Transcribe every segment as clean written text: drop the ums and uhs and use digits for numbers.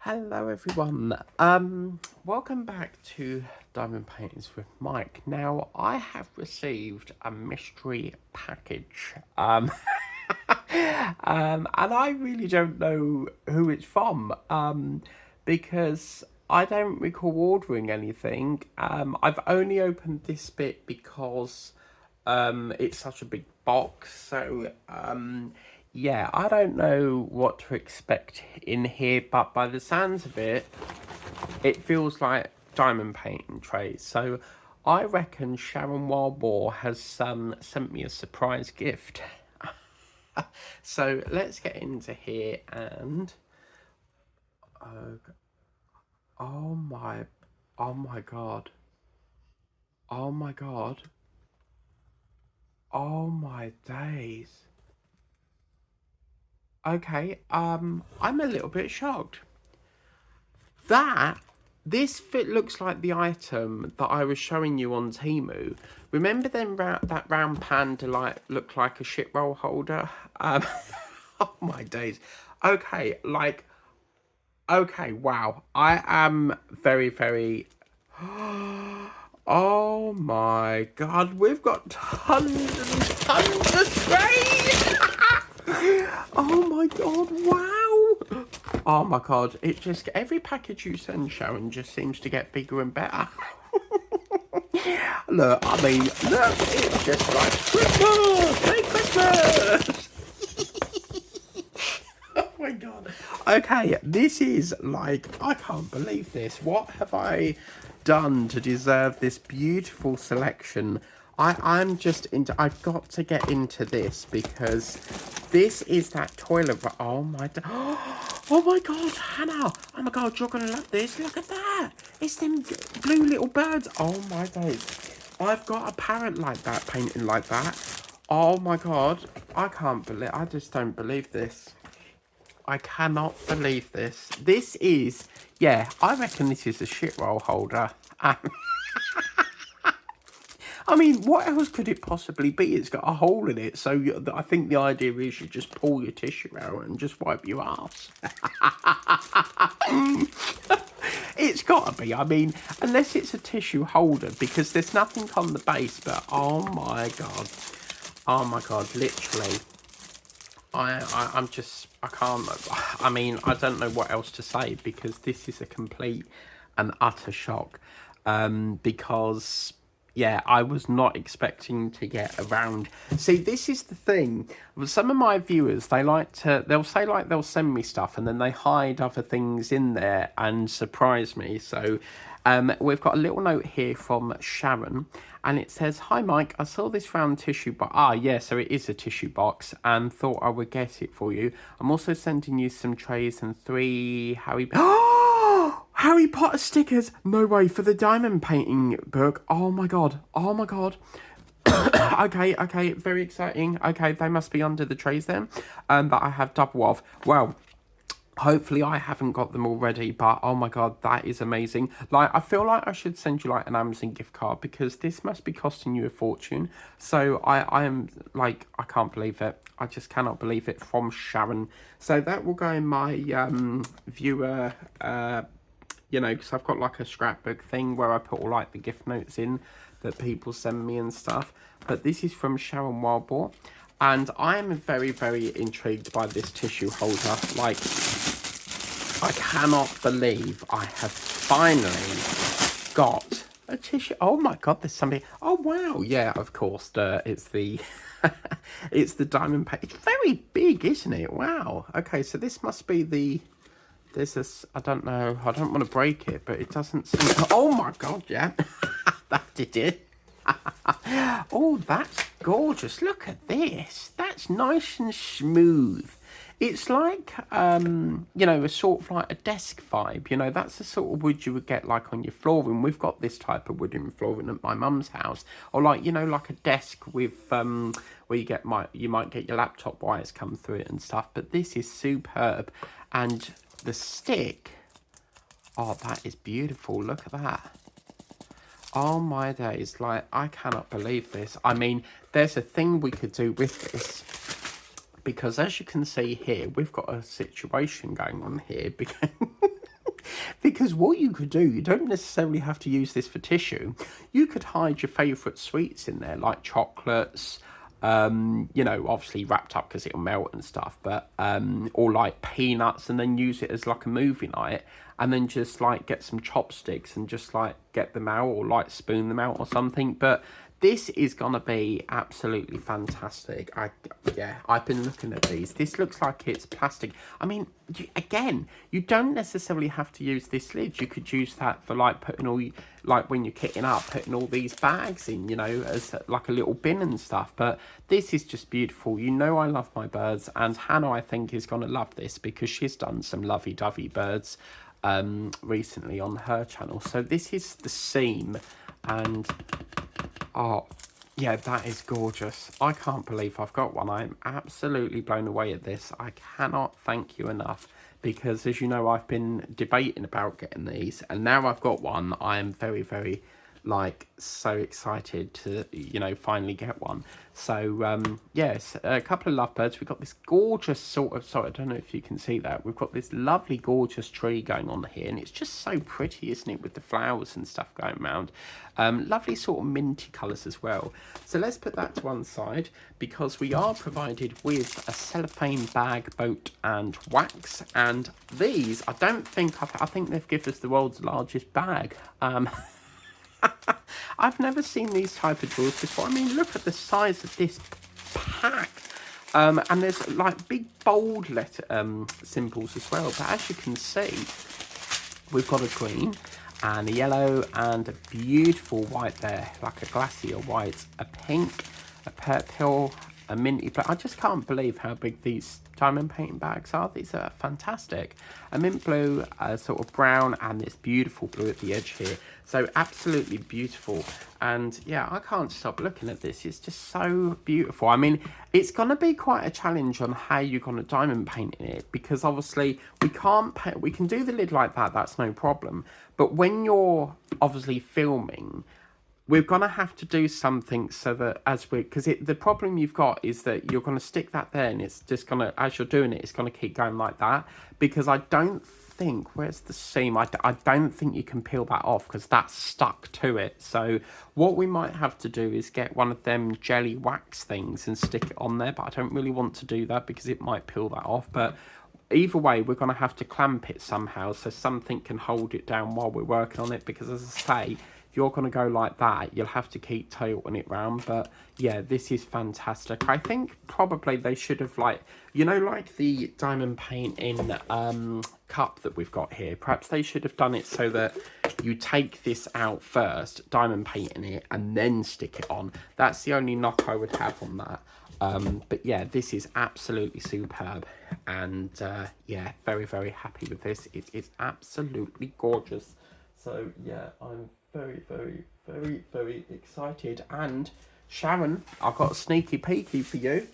Hello everyone. Welcome back to Diamond Paintings with Mike. Now I have received a mystery package. And I really don't know who it's from. Because I don't recall ordering anything. I've only opened this bit because it's such a big box, so yeah, I don't know what to expect in here, but by the sounds of it, it feels like diamond painting trays. So I reckon Sharon Wildboar has sent me a surprise gift. So let's get into here and oh my, oh my god, oh my god, oh my days. Okay, I'm a little bit shocked. That this fit looks like the item that I was showing you on Temu. Remember them that round panda like looked like a shit roll holder? Oh my days. Okay, like okay, wow. I am very, very oh my god, we've got tons and tons of trays! Oh my god, wow! Oh my god, it just, every package you send, Sharon, just seems to get bigger and better. Look, I mean, look, it's just like Christmas! Merry Christmas! Oh my god. Okay, this is like, I can't believe this. What have I done to deserve this beautiful selection? I'm just into, I've got to get into this because this is that toilet. Oh my, oh my god, Hannah. Oh my god, you're going to love this. Look at that. It's them blue little birds. Oh my days. I've got a parrot like that, painting like that. Oh my god. I can't believe, I just don't believe this. I cannot believe this. This is, yeah, I reckon this is a shit roll holder. I mean, what else could it possibly be? It's got a hole in it, so I think the idea is you just pull your tissue out and just wipe your ass. It's got to be, I mean, unless it's a tissue holder, because there's nothing on the base, but oh my god, literally. I'm just, I can't, I mean, I don't know what else to say because this is a complete and utter shock. Because, yeah, I was not expecting to get around. See, this is the thing. Some of my viewers, they'll say like they'll send me stuff and then they hide other things in there and surprise me. So, we've got a little note here from Sharon, and it says, "Hi Mike, I saw this round tissue box." Ah, yeah, so it is a tissue box, and thought I would get it for you. I'm also sending you some trays and 3 Harry. Harry Potter stickers! No way, for the diamond painting book. Oh my god. Oh my god. Okay, very exciting. Okay, they must be under the trays then. That I have double of. Well, hopefully I haven't got them already, but oh my god, that is amazing. Like, I feel like I should send you like an Amazon gift card because this must be costing you a fortune. So I am like, I can't believe it. I just cannot believe it, from Sharon. So that will go in my viewer you know, because I've got like a scrapbook thing where I put all like the gift notes in that people send me and stuff. But this is from Sharon Wildboar, and I am very, very intrigued by this tissue holder. Like, I cannot believe I have finally got a tissue. Oh my god, there's somebody. Oh wow, yeah, of course. It's the it's the diamond paint. It's very big, isn't it? Wow. Okay, so this must be the. There's this, I don't know, I don't want to break it, but it doesn't seem to, oh my god, yeah, that did it. Oh, that's gorgeous, look at this, that's nice and smooth. It's like, you know, a sort of like a desk vibe, you know, that's the sort of wood you would get like on your flooring. We've got this type of wooden flooring at my mum's house, or like, you know, like a desk with, where you might get your laptop wires come through it and stuff, but this is superb. And the stick, oh, that is beautiful. Look at that. Oh my days, like, I cannot believe this. I mean, there's a thing we could do with this, because as you can see here, we've got a situation going on here because Because what you could do, you don't necessarily have to use this for tissue. You could hide your favourite sweets in there, like chocolates, you know, obviously wrapped up because it'll melt and stuff, but or like peanuts, and then use it as like a movie night, and then just like get some chopsticks and just like get them out, or like spoon them out or something. But this is gonna be absolutely fantastic. Yeah, I've been looking at these. This looks like it's plastic. I mean, again, you don't necessarily have to use this lid. You could use that for like putting all, like when you're kitting up, putting all these bags in, you know, as like a little bin and stuff. But this is just beautiful. You know, I love my birds, and Hannah, I think, is gonna love this because she's done some lovey-dovey birds recently on her channel. So this is the seam, and oh, yeah, that is gorgeous. I can't believe I've got one. I'm absolutely blown away at this. I cannot thank you enough, because as you know, I've been debating about getting these, and now I've got one. I am very, very, like, so excited to, you know, finally get one. So, yes, a couple of lovebirds. We've got this gorgeous sort of, sorry, I don't know if you can see that. We've got this lovely, gorgeous tree going on here, and it's just so pretty, isn't it, with the flowers and stuff going around. Lovely sort of minty colours as well. So let's put that to one side, because we are provided with a cellophane bag, boat and wax. And these, I don't think, I think they've given us the world's largest bag. I've never seen these type of drawers before. I mean, look at the size of this pack. And there's like big bold letter symbols as well. But as you can see, we've got a green and a yellow and a beautiful white there, like a glacier white, a pink, a purple, a minty black. I just can't believe how big these diamond painting bags are. These are fantastic. A mint blue, a sort of brown, and this beautiful blue at the edge here. So absolutely beautiful. And yeah, I can't stop looking at this. It's just so beautiful. I mean, it's going to be quite a challenge on how you're going to diamond paint in it, because obviously we can't paint, we can do the lid like that, that's no problem. But when you're obviously filming, we're going to have to do something so that as we, because the problem you've got is that you're going to stick that there, and it's just going to, as you're doing it, it's going to keep going like that, because I don't think, where's the seam? I don't think you can peel that off, because that's stuck to it. So what we might have to do is get one of them jelly wax things and stick it on there, but I don't really want to do that because it might peel that off. But either way, we're going to have to clamp it somehow so something can hold it down while we're working on it, because as I say, you're going to go like that, you'll have to keep tilting it round. But yeah, this is fantastic. I think probably they should have, like, you know, like the diamond paint in cup that we've got here, perhaps they should have done it so that you take this out first, diamond paint in it, and then stick it on. That's the only knock I would have on that. But yeah, this is absolutely superb, and yeah, very, very happy with this. It is absolutely gorgeous. So yeah, I'm very, very, very, very excited. And Sharon, I've got a sneaky peeky for you.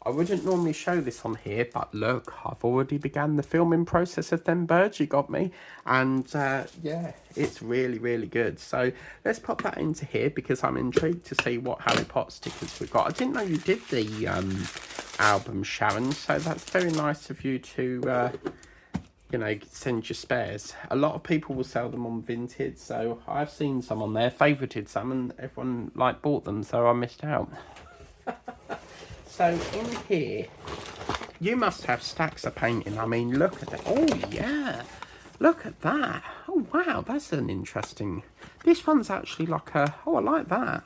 I wouldn't normally show this on here, but look, I've already began the filming process of them birds you got me. And yeah, it's really, really good. So let's pop that into here, because I'm intrigued to see what Harry Potter stickers we've got. I didn't know you did the album, Sharon, so that's very nice of you to you know, send your spares. A lot of people will sell them on Vinted, so I've seen some on there, favorited some, and everyone like bought them, so I missed out. So in here, you must have stacks of painting. I mean, look at that. Oh yeah, look at that. Oh wow, that's an interesting. This one's actually like a, oh, I like that.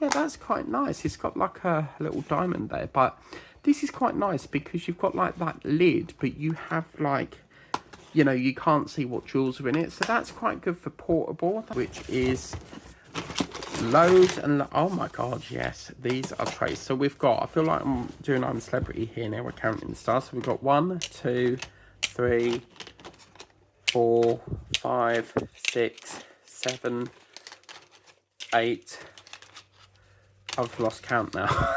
Yeah, that's quite nice. It's got like a little diamond there, but this is quite nice because you've got like that lid, but you have like, you know, you can't see what jewels are in it. So that's quite good for portable, which is loads and oh my god, yes, these are trays. So we've got, I feel like I'm doing I'm a Celebrity here now, we're counting the stars. So we've got 1, 2, 3, 4, 5, 6, 7, 8. I've lost count now.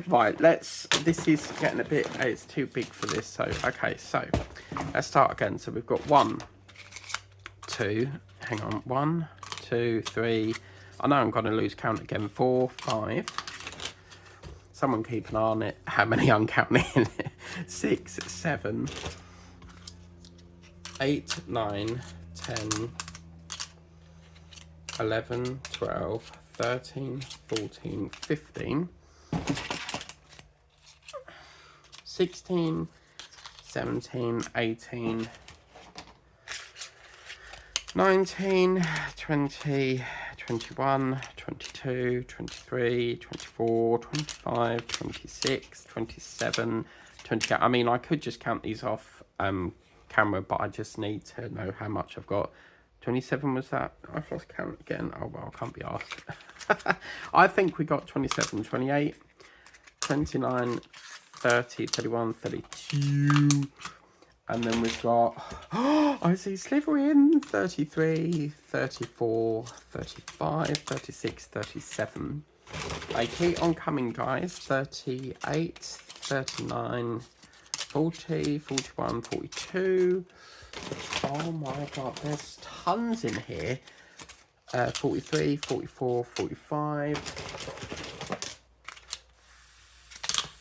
Right, this is getting a bit, it's too big for this. So okay, so let's start again. So we've got 1, 2, hang on, 1, 2, 3, I know I'm going to lose count again, 4, 5, someone keep an eye on it, how many I'm counting, 6, 7, 8, 9, 10, 11, 12, 13, 14, 15, 16, 17, 18, 19, 20, 21, 22, 23, 24, 25, 26, 27, 28. I mean, I could just count these off camera, but I just need to know how much I've got. 27 was that? I've lost count again. Oh, well, I can't be asked. I think we got 27, 28, 29, 30, 31, 32. And then we've got, oh, I see Slytherin, 33, 34, 35, 36, 37. They keep on coming, guys. 38, 39, 40, 41, 42. Oh my god, there's tons in here. 43, 44, 45,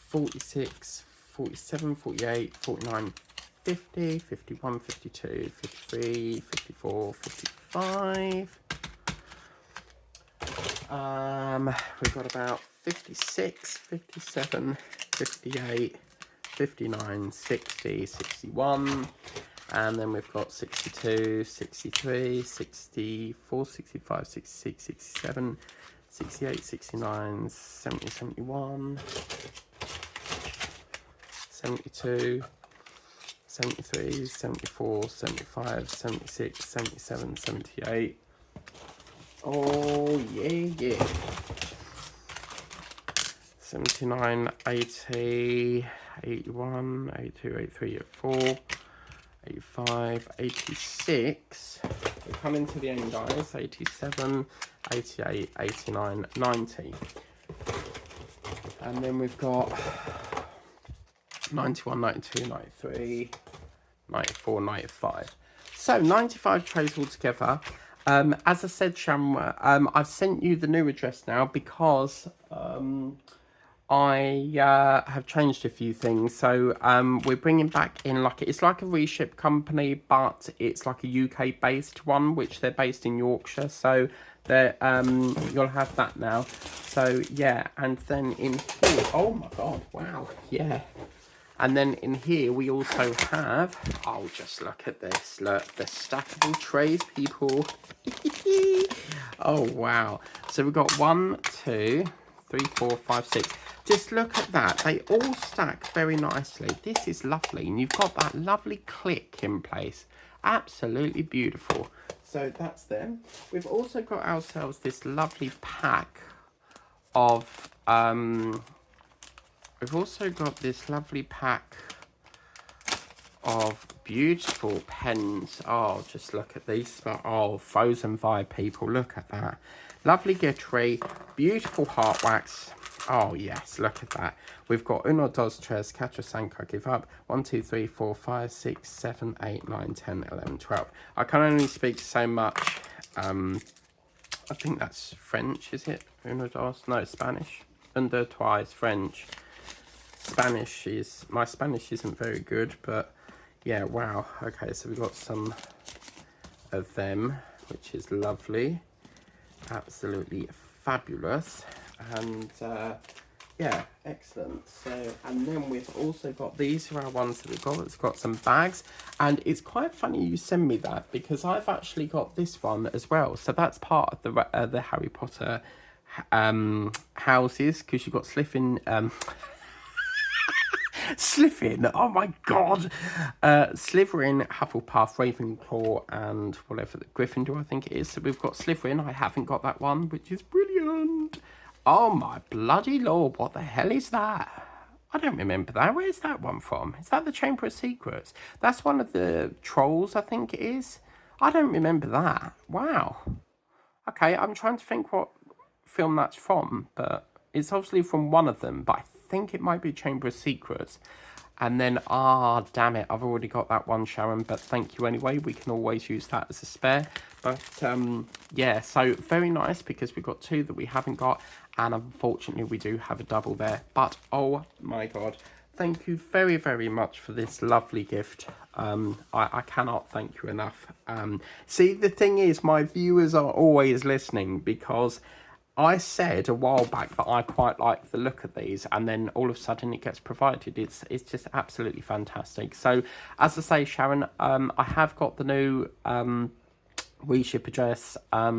46, 47, 48, 49, 50, 51, 52, 53, 54, 55. We've got about 56, 57, 58, 59, 60, 61. And then we've got 62, 63, 64, 65, 66, 67, 68, 69, 70, 71, 72, 73, 74, 75, 76, 77, 78. Oh, yeah. 79, 80, 81, 82, 83, 84, 85, 86. We're coming to the end, guys. 87, 88, 89, 90. And then we've got 91, 92, 93, 94, 95. So 95 trays altogether. As I said, Shamra, I've sent you the new address now because I have changed a few things. So we're bringing back in it's like a reship company, but it's like a UK based one, which they're based in Yorkshire. So they're you'll have that now. So yeah, and then in here, oh my god, wow, yeah. And then in here we also have, oh, just look at this, look, the stackable trays, people. Oh wow. So we've got 1, 2, 3, 4, 5, 6. Just look at that. They all stack very nicely. This is lovely. And you've got that lovely click in place. Absolutely beautiful. So that's them. We've also got ourselves this lovely pack of, we've also got this lovely pack of beautiful pens. Oh, just look at these. Oh, Frozen Vibe, people. Look at that. Lovely glittery, beautiful heart wax. Oh, yes, look at that. We've got Uno, Dos, Tres, Cuatro, Cinco, Give Up. 1, 2, 3, 4, 5, 6, 7, 8, 9, 10, 11, 12. I can only speak so much. I think that's French, is it? Uno, Dos? No, Spanish. Un, deux, trois is French. Spanish is... My Spanish isn't very good, but... Yeah, wow. Okay, so we've got some of them, which is lovely. Absolutely fabulous. And yeah, excellent. So, and then we've also got, these are our ones that we've got. It's got some bags. And it's quite funny you send me that, because I've actually got this one as well. So that's part of the Harry Potter houses, because you've got Slytherin... Slytherin, oh my god. Slytherin, Hufflepuff, Ravenclaw, and whatever, the Gryffindor, I think it is. So we've got Slytherin. I haven't got that one, which is brilliant. Oh my bloody lord, what the hell is that? I don't remember that. Where's that one from? Is that the Chamber of Secrets? That's one of the trolls, I think it is. I don't remember that. Wow. Okay, I'm trying to think what film that's from, but it's obviously from one of them, but I think it might be Chamber of Secrets. And then, damn it, I've already got that one, Sharon, but thank you anyway. We can always use that as a spare. But, yeah, so very nice, because we've got 2 that we haven't got, and unfortunately we do have a double there. But, oh my god, thank you very, very much for this lovely gift. I cannot thank you enough. See, the thing is, my viewers are always listening, because I said a while back that I quite like the look of these, and then all of a sudden it gets provided. It's just absolutely fantastic. So, as I say, Sharon, I have got the new reship address,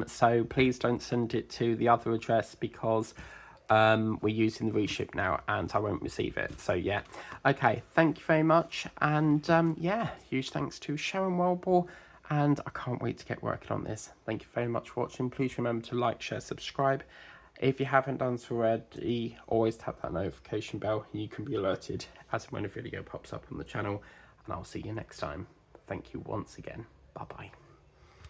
so please don't send it to the other address, because we're using the reship now and I won't receive it. So yeah, okay, thank you very much, and yeah, huge thanks to Sharon Wellbore, and I can't wait to get working on this. Thank you very much for watching. Please remember to like, share, subscribe. If you haven't done so already, always tap that notification bell and you can be alerted as and when a video pops up on the channel, and I'll see you next time. Thank you once again. Bye bye.